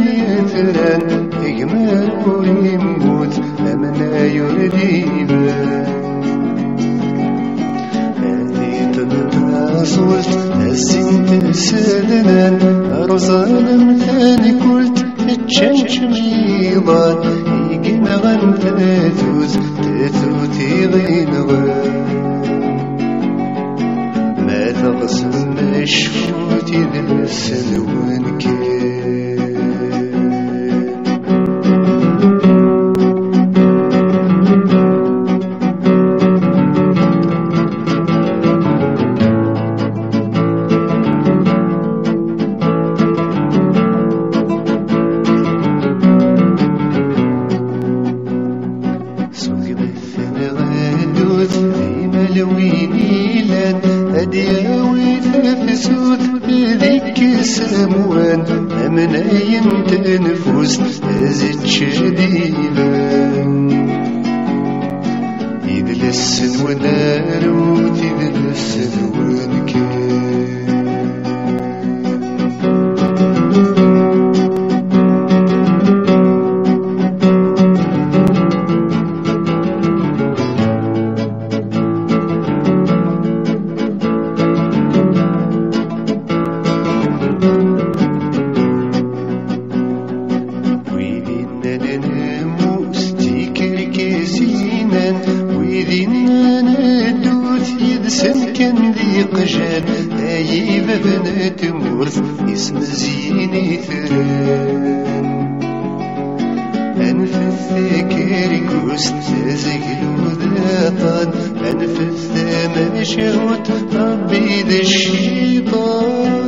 يثران يجمل ويموت أمنا يرديبان هذه تنتصلت السن تسلنان أرزان ثاني قلت اتشنش ميضان يجن غن تثوتي غينغان ما تغسل مشفوتي ذا السلوان كان أدياوي تفسود بذيك السموان أمنا ينتنفس أزد شديبان يدلس ونار وتدلس ونكان ويذينا ندوث يدسن كان ذي قجان أيب بنات مورث اسم زيني ثران أنفث كاريكوس تزقلو ذاطان أنفث ما شهوت ربي ذا الشيطان